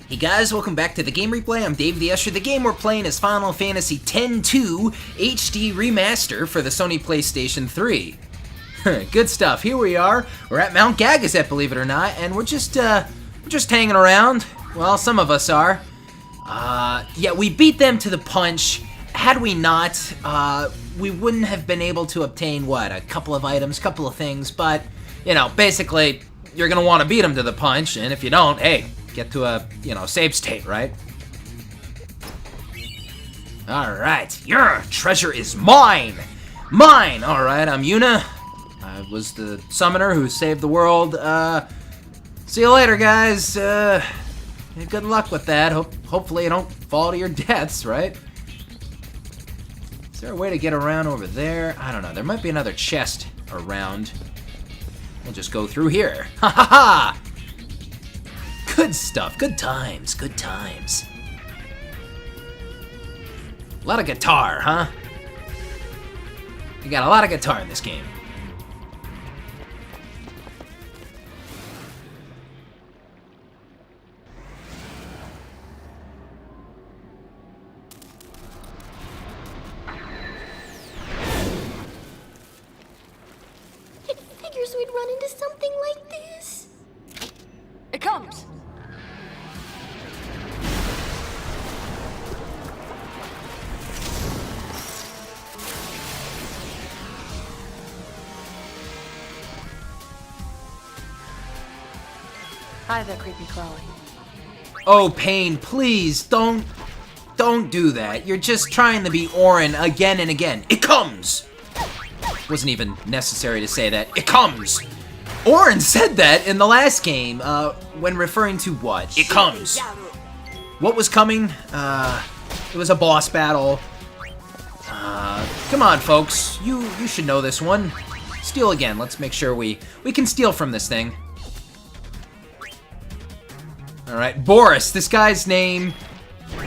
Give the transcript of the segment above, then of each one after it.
Hey guys, welcome back to the Game Replay. I'm DavetheUsher. The game we're playing is Final Fantasy X-2 HD Remaster for the Sony PlayStation 3. Good stuff. Here we are. We're at Mount Gagazet, believe it or not, and we're just hanging around. Well, some of us are. Yeah, we beat them to the punch. Had we not, we wouldn't have been able to obtain, what, a couple of items, couple of things, but, you know, basically, you're gonna want to beat them to the punch, and if you don't, hey, get to a, save state, right? Alright, your treasure is mine! Mine! Alright, I'm Yuna. I was the summoner who saved the world. See you later, guys. Good luck with that. Hopefully you don't fall to your deaths, right? Is there a way to get around over there? I don't know. There might be another chest around. We'll just go through here. Ha ha ha! Good stuff. Good times. Good times. A lot of guitar, huh? You got a lot of guitar in this game. Figures we'd run into something like this. It comes. Hi there, creepy crawly. Oh, Pain, please, don't do that. You're just trying to be Orin again and again. It comes! Wasn't even necessary to say that. It comes! Orin said that in the last game, when referring to what? It comes. What was coming? It was a boss battle. Come on, folks. You should know this one. Steal again. Let's make sure we can steal from this thing. Alright, Boris. This guy's name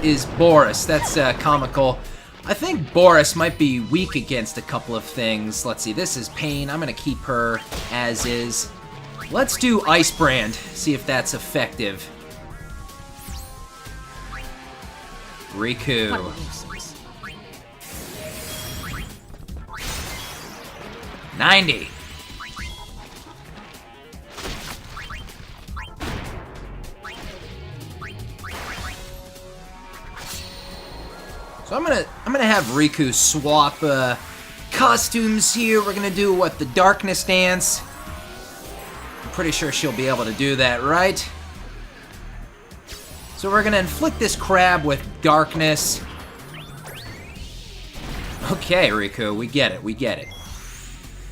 is Boris. That's comical. I think Boris might be weak against a couple of things. Let's see, this is Pain. I'm gonna keep her as is. Let's do Ice Brand, see if that's effective. Riku. 90. So I'm gonna have Riku swap costumes here. We're gonna do what, the darkness dance. I'm pretty sure she'll be able to do that, right? So we're gonna inflict this crab with darkness. Okay, Riku, we get it, we get it.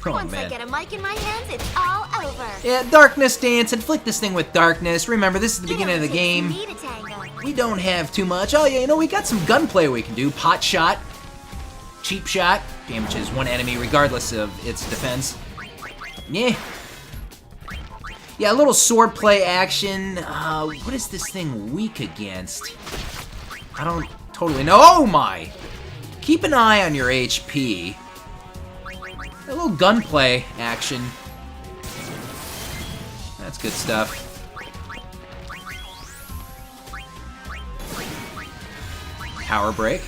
Oh, Once man. I get a mic in my hands, it's all over. Yeah, darkness dance, inflict this thing with darkness. Remember, this is the beginning of the game. Me to tango. We don't have too much. Oh yeah, we got some gunplay we can do. Pot shot, cheap shot, damages one enemy regardless of its defense. Yeah. Yeah, a little swordplay action. What is this thing weak against? I don't totally know. Oh my! Keep an eye on your HP. A little gunplay action. That's good stuff. Power break.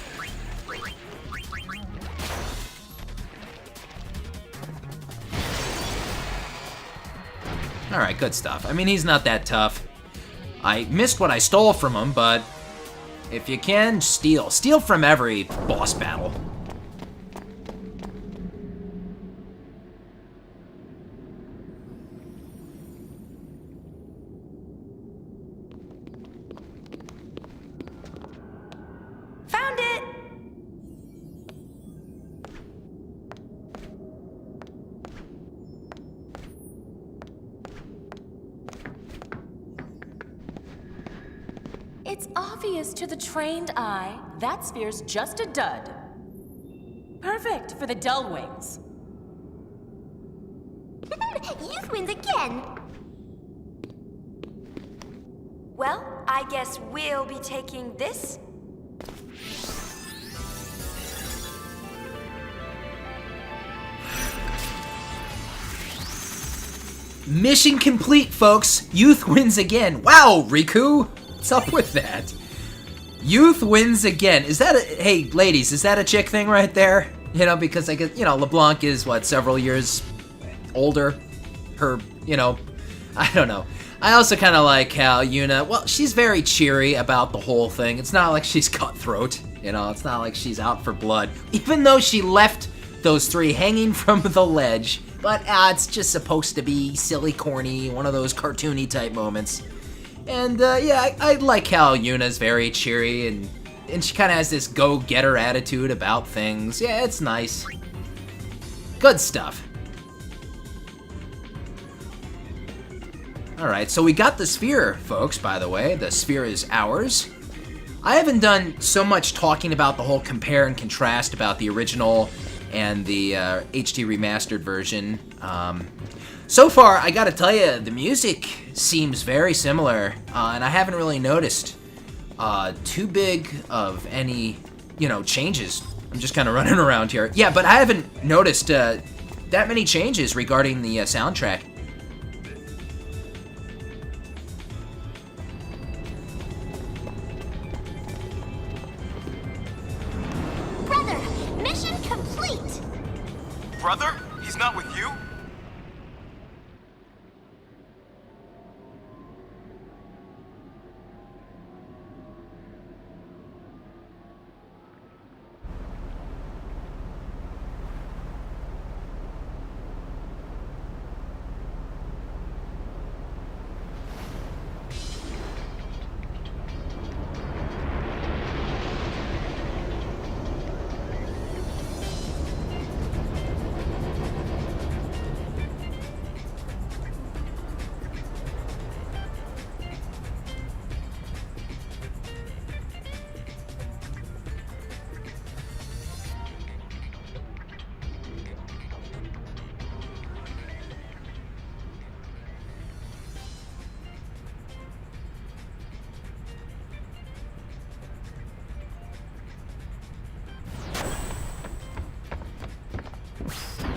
Alright, good stuff. I mean, he's not that tough. I missed what I stole from him, but if you can, steal. Steal from every boss battle. Found it! It's obvious to the trained eye, that sphere's just a dud. Perfect for the dull wings. Youth wins again. Well, I guess we'll be taking this. Mission complete, folks. Youth wins again. Wow, Riku. What's up with that? Youth wins again. Is that a... Hey, ladies, is that a chick thing right there? You know, because I guess, you know, LeBlanc is, what, several years older? Her, you know... I don't know. I also kind of like how Yuna... Well, she's very cheery about the whole thing. It's not like she's cutthroat. You know, it's not like she's out for blood. Even though she left those three hanging from the ledge. But it's just supposed to be silly, corny, one of those cartoony type moments. And yeah, I like how Yuna's very cheery and she kind of has this go-getter attitude about things. Yeah, it's nice. Good stuff. Alright, so we got the sphere, folks, by the way. The sphere is ours. I haven't done so much talking about the whole compare and contrast about the original and the HD remastered version. So far, I gotta tell you, the music seems very similar, and I haven't really noticed too big of any, you know, changes. I'm just kind of running around here. Yeah, but I haven't noticed that many changes regarding the soundtrack. Brother, mission complete! Brother? He's not with you?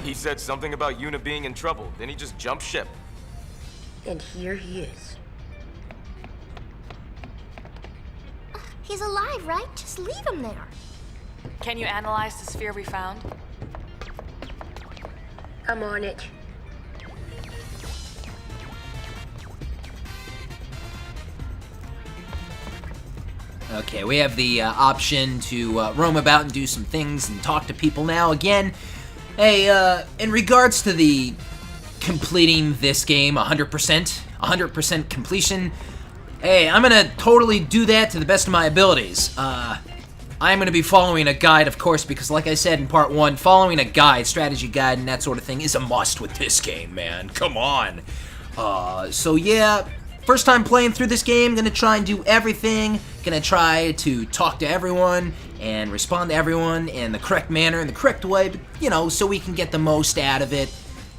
He said something about Yuna being in trouble, then he just jumped ship. And here he is. He's alive, right? Just leave him there. Can you analyze the sphere we found? I'm on it. Okay, we have the option to roam about and do some things and talk to people now. Again, hey, in regards to the completing this game 100% completion, hey, I'm gonna totally do that to the best of my abilities. I'm gonna be following a guide, of course, because like I said in part 1, following a guide, strategy guide, and that sort of thing is a must with this game, man. Come on. So yeah, first time playing through this game, gonna try and do everything, gonna try to talk to everyone and respond to everyone in the correct manner, in the correct way, you know, so we can get the most out of it.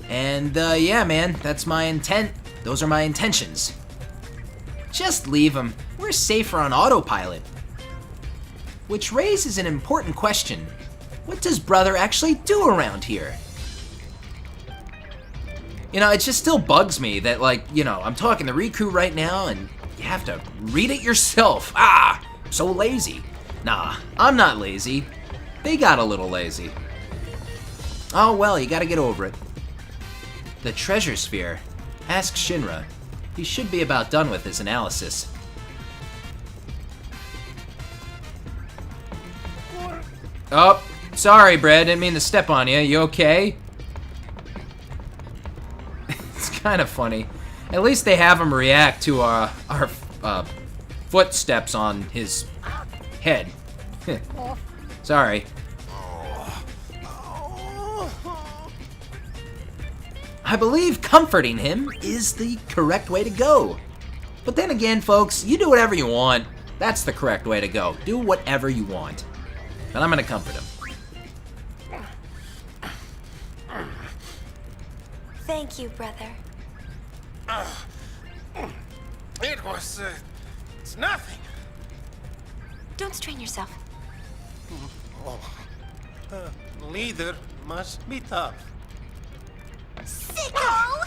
And yeah, man, that's my intent. Those are my intentions. Just leave them. We're safer on autopilot. Which raises an important question. What does Brother actually do around here? You know, it just still bugs me that, like, you know, I'm talking to Riku right now and you have to read it yourself. I'm so lazy. Nah, I'm not lazy. They got a little lazy. Oh well, you gotta get over it. The treasure sphere. Ask Shinra. He should be about done with his analysis. Oh, sorry, Brad. Didn't mean to step on you. You okay? It's kind of funny. At least they have him react to our footsteps on his head. Sorry. I believe comforting him is the correct way to go. But then again, folks, you do whatever you want. That's the correct way to go. Do whatever you want. But I'm gonna comfort him. Thank you, brother. It's nothing. Don't strain yourself. Leader must be tough. Sicko!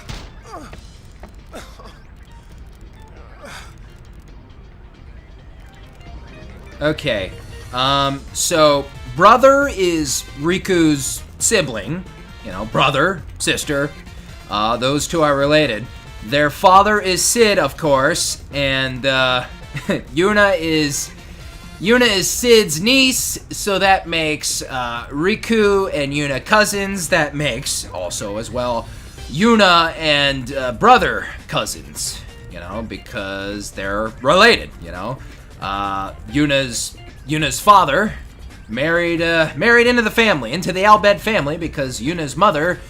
Okay. So brother is Riku's sibling. You know, brother, sister. Those two are related. Their father is Sid, of course, and Yuna is Sid's niece, so that makes Riku and Yuna cousins. That makes also as well Yuna and brother cousins, you know, because they're related, you know. Yuna's father married into the family, into the Albed family, because Yuna's mother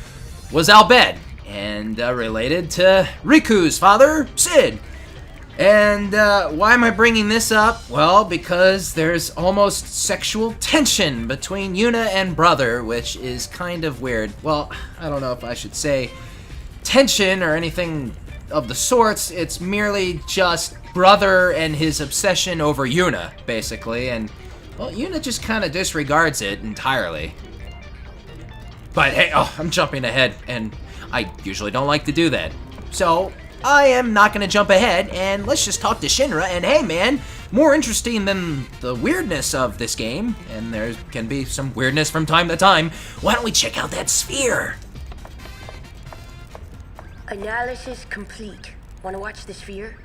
was Albed, and related to Riku's father, Sid. And why am I bringing this up? Well, because there's almost sexual tension between Yuna and brother, which is kind of weird. Well, I don't know if I should say tension or anything of the sorts. It's merely just brother and his obsession over Yuna, basically. And, well, Yuna just kind of disregards it entirely. But hey, I'm jumping ahead, and I usually don't like to do that. So I am not going to jump ahead, and let's just talk to Shinra. And hey, man, more interesting than the weirdness of this game, and there can be some weirdness from time to time, why don't we check out that sphere? Analysis complete. Want to watch the sphere?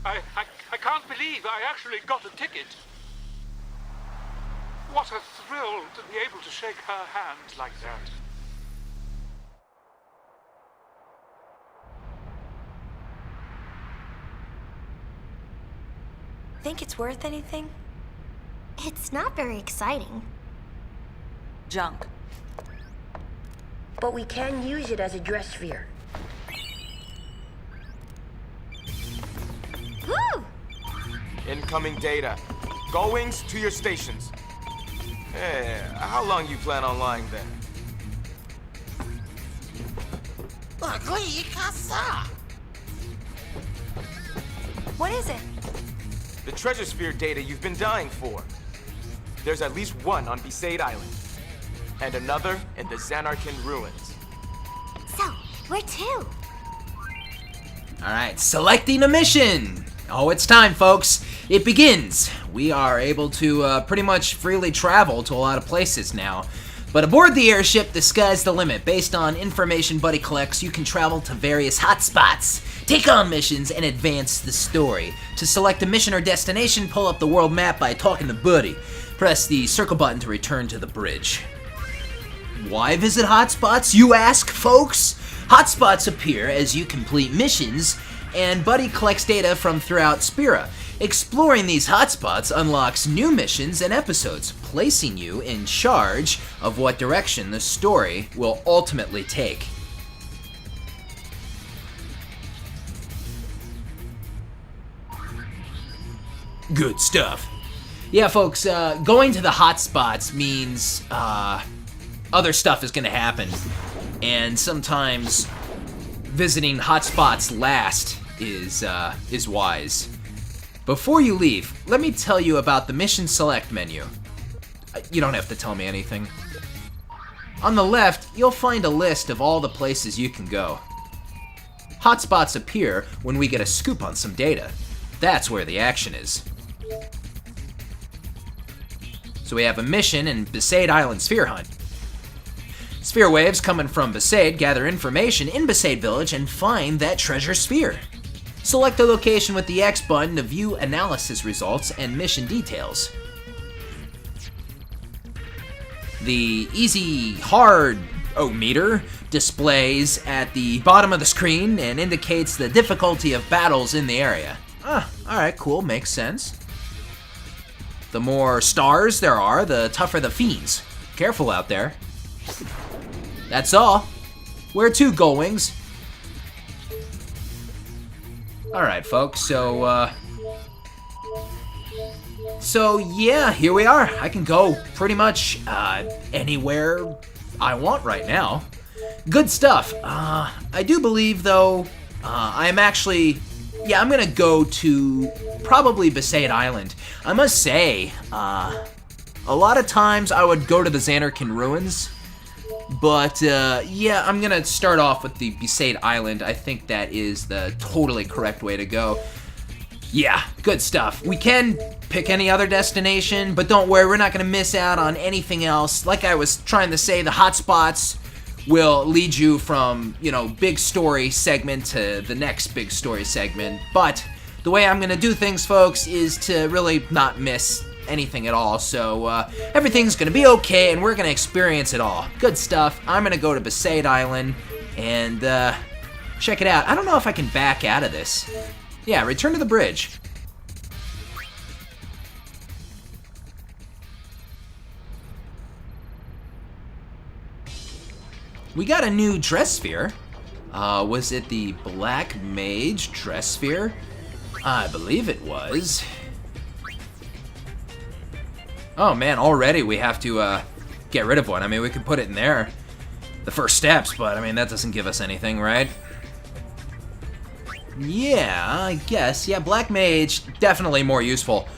I can't believe I actually got a ticket. What a thrill to be able to shake her hand like that. Think it's worth anything? It's not very exciting. Junk. But we can use it as a dress sphere. Woo! Incoming data. Goings to your stations. How long you plan on lying there? What is it? The treasure sphere data you've been dying for. There's at least one on Besaid Island. And another in the Xanarkin ruins. So, where to? Alright, selecting a mission! Oh, it's time, folks. It begins. We are able to pretty much freely travel to a lot of places now. But aboard the airship, the sky's the limit. Based on information Buddy collects, you can travel to various hotspots, take on missions, and advance the story. To select a mission or destination, pull up the world map by talking to Buddy. Press the circle button to return to the bridge. Why visit hotspots, you ask, folks? Hotspots appear as you complete missions, and Buddy collects data from throughout Spira. Exploring these hotspots unlocks new missions and episodes, placing you in charge of what direction the story will ultimately take. Good stuff. Yeah, folks, going to the hotspots means other stuff is going to happen, and sometimes visiting hotspots last is wise. Before you leave, let me tell you about the Mission Select menu. You don't have to tell me anything. On the left, you'll find a list of all the places you can go. Hotspots appear when we get a scoop on some data. That's where the action is. So we have a mission in Besaid Island Sphere Hunt. Sphere waves coming from Besaid gather information in Besaid Village and find that treasure sphere. Select a location with the X button to view analysis results and mission details. The easy hard meter displays at the bottom of the screen and indicates the difficulty of battles in the area. Alright, cool, makes sense. The more stars there are, the tougher the fiends. Careful out there. That's all. Where to, Gullwings? Alright, folks, so yeah, here we are. I can go pretty much anywhere I want right now. Good stuff. I do believe, though, I'm actually... Yeah, I'm gonna go to probably Besaid Island. I must say, a lot of times I would go to the Xanarkin Ruins, but yeah, I'm gonna start off with the Besaid Island. I think that is the totally correct way to go. Yeah, good stuff. We can pick any other destination, but don't worry, we're not gonna miss out on anything else. Like I was trying to say, the hotspots will lead you from, you know, big story segment to the next big story segment. But the way I'm gonna do things, folks, is to really not miss anything at all. So everything's gonna be okay, and we're gonna experience it all. Good stuff. I'm gonna go to Besaid Island and check it out. I don't know if I can back out of this. Yeah, return to the bridge. We got a new dress sphere. Was it the Black Mage dress sphere? I believe it was. Oh man, already we have to get rid of one. I mean, we could put it in there, the first steps, but I mean, that doesn't give us anything, right? Yeah, I guess. Yeah, Black Mage, definitely more useful.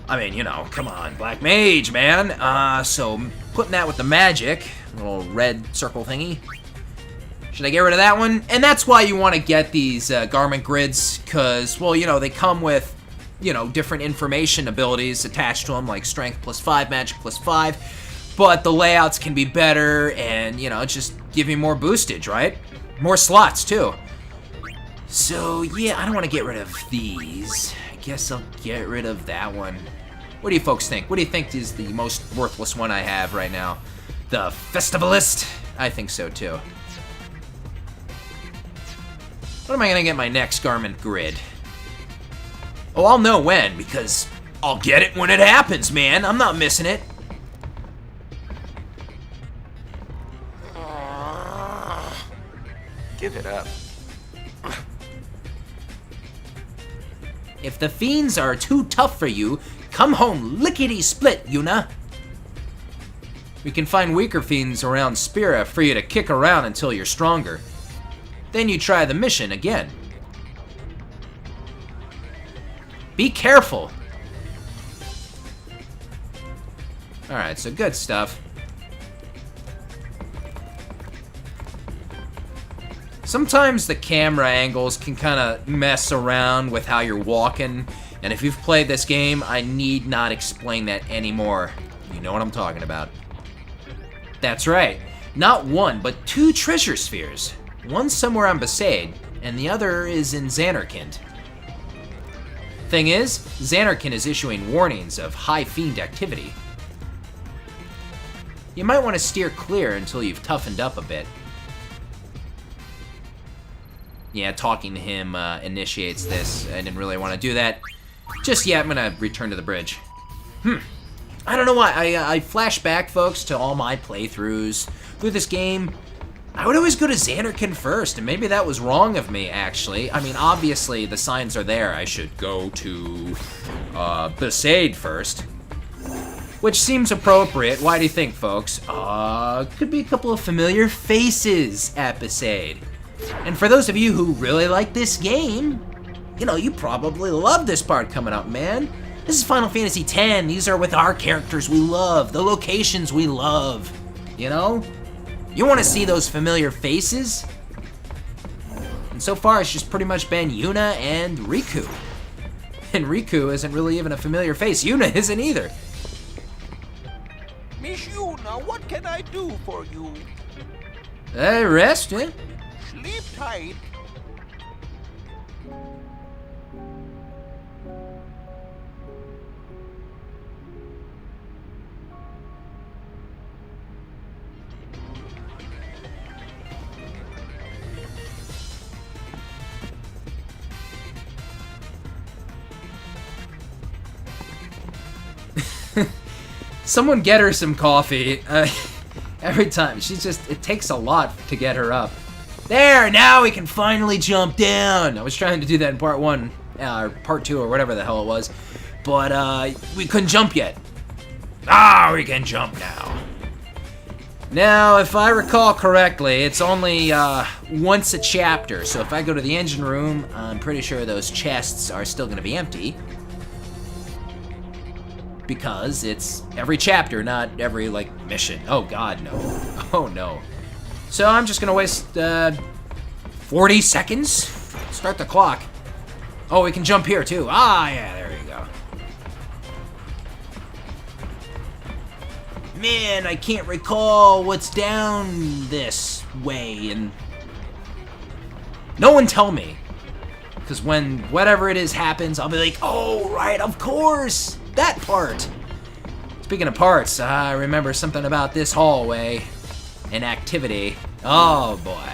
I mean, you know, come on, Black Mage, man. So putting that with the magic, little red circle thingy. Should I get rid of that one? And that's why you want to get these garment grids, because, well, you know, they come with, you know, different information abilities attached to them, like strength +5, magic +5, but the layouts can be better and, you know, just give you more boostage, right? More slots, too. So, yeah, I don't want to get rid of these. I guess I'll get rid of that one. What do you folks think? What do you think is the most worthless one I have right now? The Festivalist? I think so, too. What am I gonna get my next garment grid? Oh, I'll know when, because I'll get it when it happens, man. I'm not missing it. Give it up. If the fiends are too tough for you, come home lickety-split, Yuna. We can find weaker fiends around Spira for you to kick around until you're stronger. Then you try the mission again. Be careful. Alright, so good stuff. Sometimes the camera angles can kind of mess around with how you're walking, and if you've played this game, I need not explain that anymore. You know what I'm talking about. That's right. Not one, but 2 treasure spheres. One's somewhere on Besaid, and the other is in Xanarkin. Thing is, Xanarkin is issuing warnings of high fiend activity. You might want to steer clear until you've toughened up a bit. Yeah, talking to him initiates this. I didn't really want to do that. Just yet, I'm gonna return to the bridge. I don't know why. I flash back, folks, to all my playthroughs through this game. I would always go to Xanarkin first, and maybe that was wrong of me, actually. I mean, obviously, the signs are there. I should go to Besaid first. Which seems appropriate. Why do you think, folks? Could be a couple of familiar faces at Besaid. And for those of you who really like this game, you know, you probably love this part coming up, man. This is Final Fantasy X. These are with our characters we love, the locations we love, you know? You want to see those familiar faces? And so far, it's just pretty much been Yuna and Riku. And Riku isn't really even a familiar face. Yuna isn't either. Miss Yuna, what can I do for you? Rest, eh? Sleep tight. Someone get her some coffee. Every time. She's just, it takes a lot to get her up. There, now we can finally jump down. I was trying to do that in part 1, or part 2, or whatever the hell it was. But, we couldn't jump yet. Ah, we can jump now. Now, if I recall correctly, it's only, once a chapter. So if I go to the engine room, I'm pretty sure those chests are still gonna be empty. Because it's every chapter, not every, like, mission. Oh, God, no. Oh, no. So I'm just gonna waste, 40 seconds? Start the clock. Oh, we can jump here, too. Ah, yeah, there you go. Man, I can't recall what's down this way, and... No one tell me. Because when whatever it is happens, I'll be like, oh, right, of course! That part! Speaking of parts, I remember something about this hallway. An activity. Oh, boy.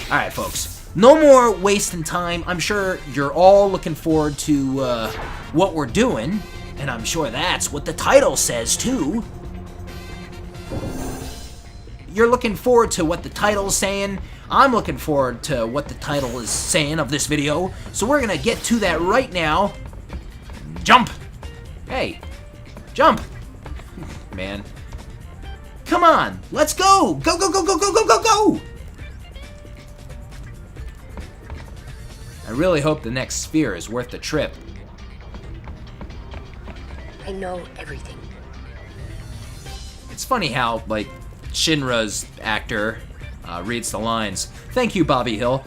Alright, folks. No more wasting time. I'm sure you're all looking forward to what we're doing. And I'm sure that's what the title says, too. You're looking forward to what the title's saying. I'm looking forward to what the title is saying of this video. So we're gonna get to that right now. Jump! Hey, jump! Man. Come on, let's go! Go, go, go, go, go, go, go, go! I really hope the next sphere is worth the trip. I know everything. It's funny how, like, Shinra's actor reads the lines. Thank you, Bobby Hill.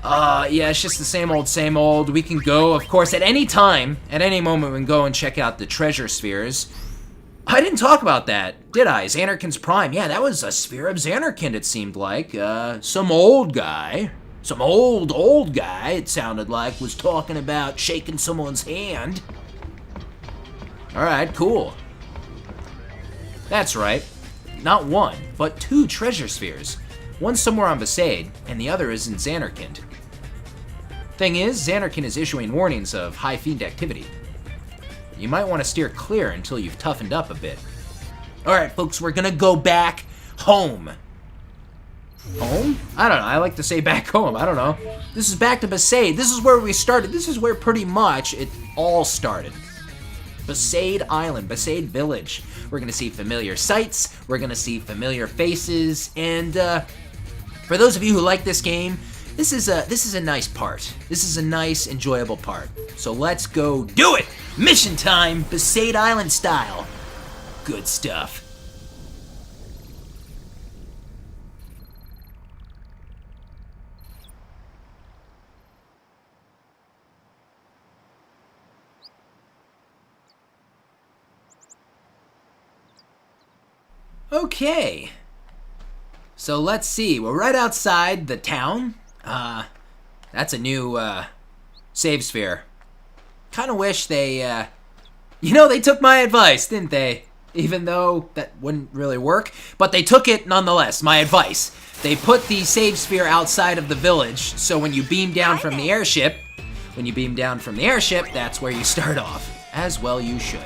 Yeah, it's just the same old, same old. We can go, of course, at any time, at any moment, we can go and check out the treasure spheres. I didn't talk about that, did I? Xanarkin's Prime. Yeah, that was a sphere of Xanarkin, it seemed like. Some old guy, some old guy, it sounded like, was talking about shaking someone's hand. Alright, cool. That's right. Not one, but 2 treasure spheres. One's somewhere on Besaid, and the other is in Xanarkin. Thing is, Xanarkin is issuing warnings of high fiend activity. You might want to steer clear until you've toughened up a bit. Alright, folks, we're gonna go back home. Home? I don't know, I like to say back home, I don't know. This is back to Besaid. This is where we started. This is where pretty much it all started. Besaid Island, Besaid Village. We're gonna see familiar sights, we're gonna see familiar faces, and for those of you who like this game, this is a nice part. This is a nice, enjoyable part. So let's go do it! Mission time, Besaid Island style. Good stuff. Okay. So let's see. We're right outside the town. That's a new, save sphere. Kinda wish they, you know, they took my advice, didn't they? Even though that wouldn't really work. But they took it nonetheless, my advice. They put the save sphere outside of the village, so when you beam down from the airship, that's where you start off. As well you should.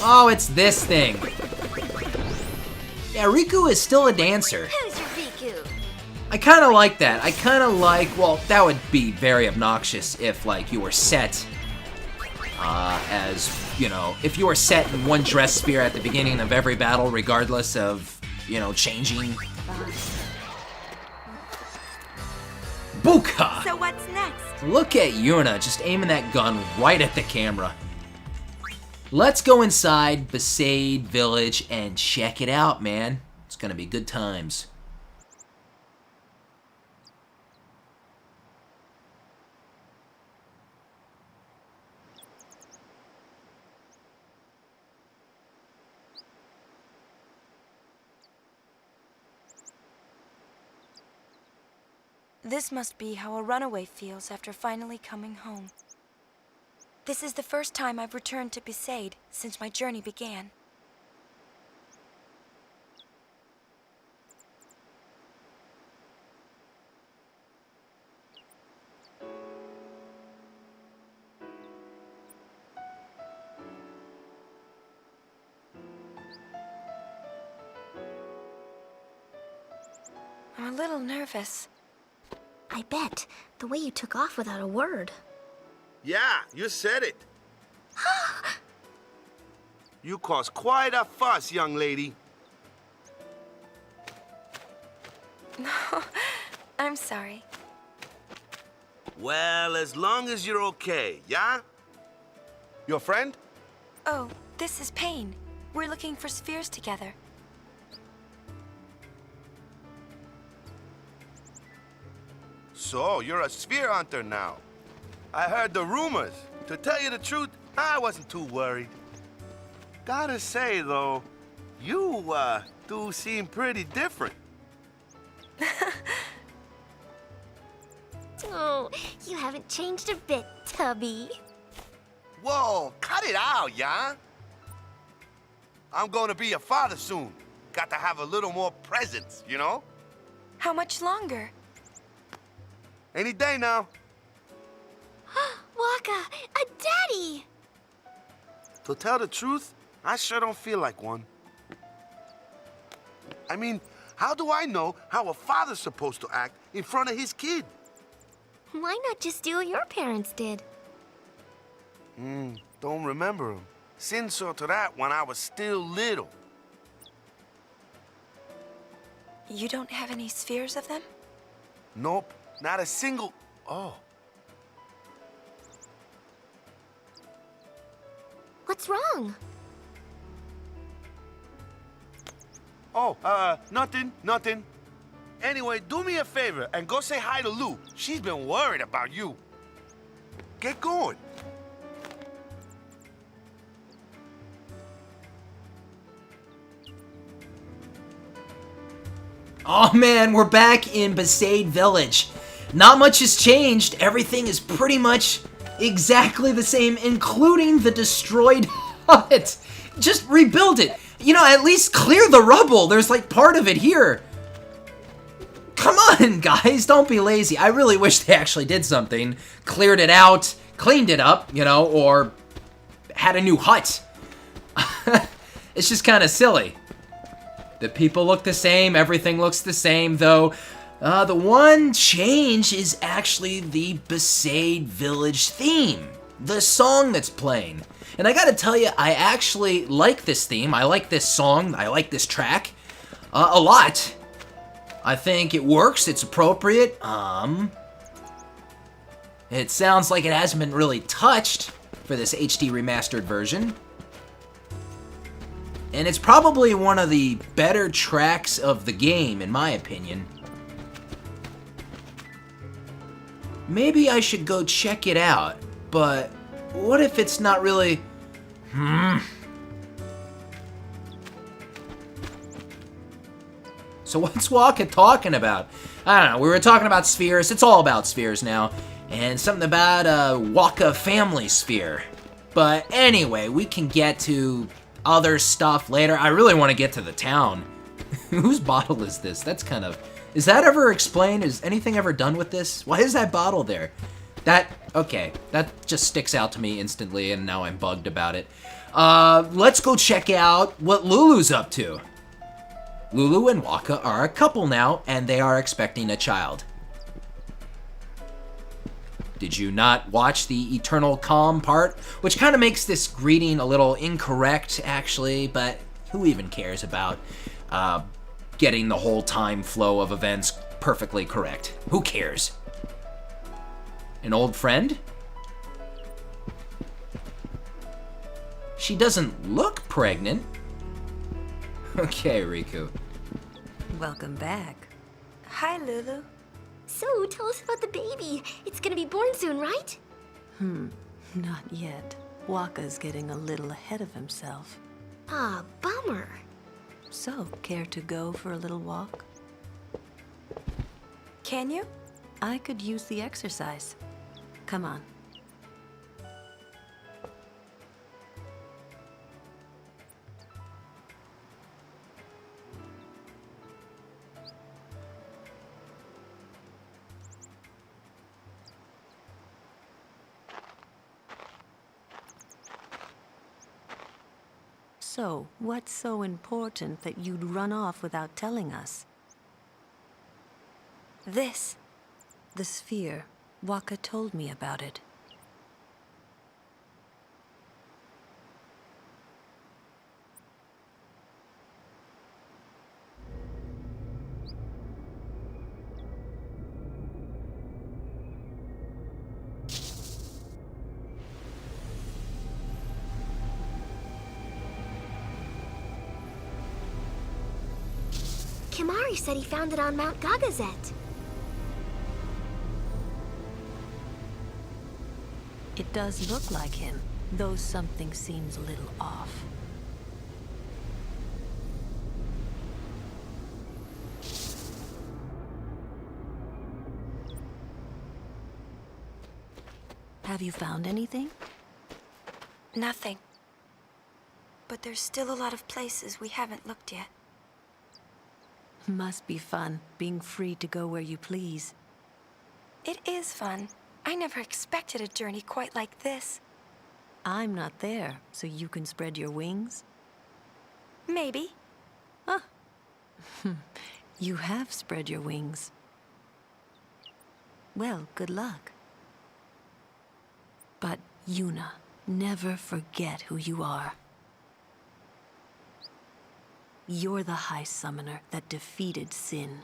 Oh, it's this thing. Yeah, Riku is still a dancer. Who's your Riku? I kind of like that. I kind of like, well, that would be very obnoxious if, like, you were set as, you know, if you were set in one dress sphere at the beginning of every battle, regardless of, you know, changing. Buka! So what's next? Look at Yuna just aiming that gun right at the camera. Let's go inside Besaid Village and check it out, man. It's gonna be good times. This must be how a runaway feels after finally coming home. This is the first time I've returned to Besaid since my journey began. I'm a little nervous. I bet. The way you took off without a word. Yeah, you said it. You caused quite a fuss, young lady. No, I'm sorry. Well, as long as you're okay, yeah? Your friend? Oh, this is Payne. We're looking for spheres together. So, you're a sphere hunter now. I heard the rumors. To tell you the truth, I wasn't too worried. Gotta say, though, you, do seem pretty different. Oh, you haven't changed a bit, Tubby. Whoa, cut it out, yeah? I'm gonna be a father soon. Got to have a little more presence, you know? How much longer? Any day now. Waka, a daddy! To tell the truth, I sure don't feel like one. I mean, how do I know how a father's supposed to act in front of his kid? Why not just do what your parents did? Don't remember him. Sin saw to that when I was still little. You don't have any spheres of them? Nope, not a single... Oh. What's wrong? Oh, nothing. Anyway, do me a favor and go say hi to Lou. She's been worried about you. Get going. Oh man, we're back in Besaid Village. Not much has changed. Everything is pretty much exactly the same, including the destroyed hut. Just rebuild it. You know, at least clear the rubble. There's like part of it here. Come on, guys, don't be lazy. I really wish they actually did something. Cleared it out, cleaned it up, you know, or had a new hut. It's just kind of silly. The people look the same, everything looks the same, though the one change is actually the Besaid Village theme, the song that's playing. And I gotta tell you, I actually like this theme, I like this song, I like this track a lot. I think it works, it's appropriate. It sounds like it hasn't been really touched for this HD remastered version. And it's probably one of the better tracks of the game, in my opinion. Maybe I should go check it out, but what if it's not really... So what's Waka talking about? I don't know, we were talking about spheres, it's all about spheres now. And something about a Waka family sphere. But anyway, we can get to other stuff later. I really want to get to the town. Whose bottle is this? That's kind of... Is that ever explained? Is anything ever done with this? Why is that bottle there? Okay, that just sticks out to me instantly, and now I'm bugged about it. Let's go check out what Lulu's up to. Lulu and Waka are a couple now, and they are expecting a child. Did you not watch the eternal calm part? Which kind of makes this greeting a little incorrect, actually, but who even cares about getting the whole time flow of events perfectly correct? Who cares? An old friend? She doesn't look pregnant. Okay, Riku. Welcome back. Hi, Lulu. So, tell us about the baby. It's gonna be born soon, right? Not yet. Waka's getting a little ahead of himself. Ah, bummer. So, care to go for a little walk? Can you? I could use the exercise. Come on. So, what's so important that you'd run off without telling us? This. The sphere. Waka told me about it. Kimari said he found it on Mount Gagazet. It does look like him, though something seems a little off. Have you found anything? Nothing. But there's still a lot of places we haven't looked yet. Must be fun, being free to go where you please. It is fun. I never expected a journey quite like this. I'm not there, so you can spread your wings? Maybe. Huh. You have spread your wings. Well, good luck. But, Yuna, never forget who you are. You're the High Summoner that defeated Sin.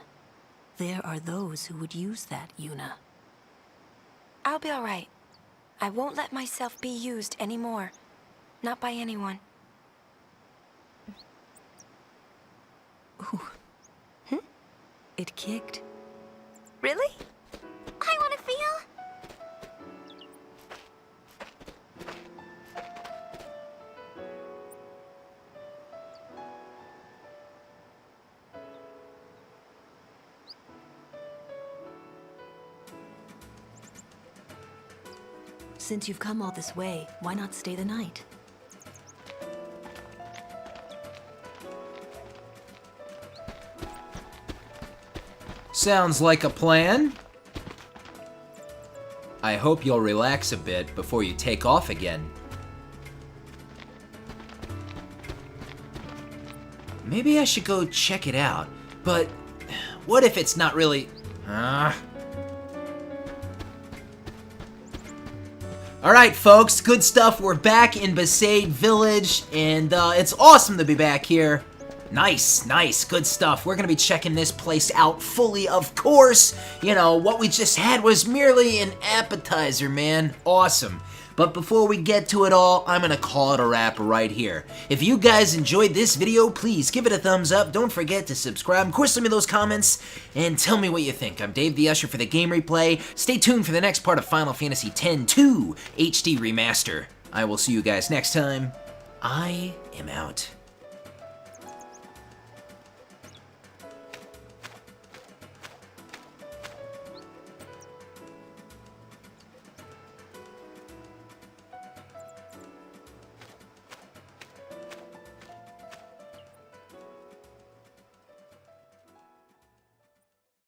There are those who would use that, Yuna. I'll be all right. I won't let myself be used anymore. Not by anyone. Ooh. It kicked. Really? I want to feel. Since you've come all this way, why not stay the night? Sounds like a plan. I hope you'll relax a bit before you take off again. Maybe I should go check it out, but what if it's not really... Alright folks, good stuff. We're back in Besaid Village, and it's awesome to be back here. Nice, good stuff. We're gonna be checking this place out fully, of course. You know, what we just had was merely an appetizer, man. Awesome. But before we get to it all, I'm gonna call it a wrap right here. If you guys enjoyed this video, please give it a thumbs up. Don't forget to subscribe. Of course, leave me those comments and tell me what you think. I'm Dave the Usher for the Game Replay. Stay tuned for the next part of Final Fantasy X-2 HD Remaster. I will see you guys next time. I am out.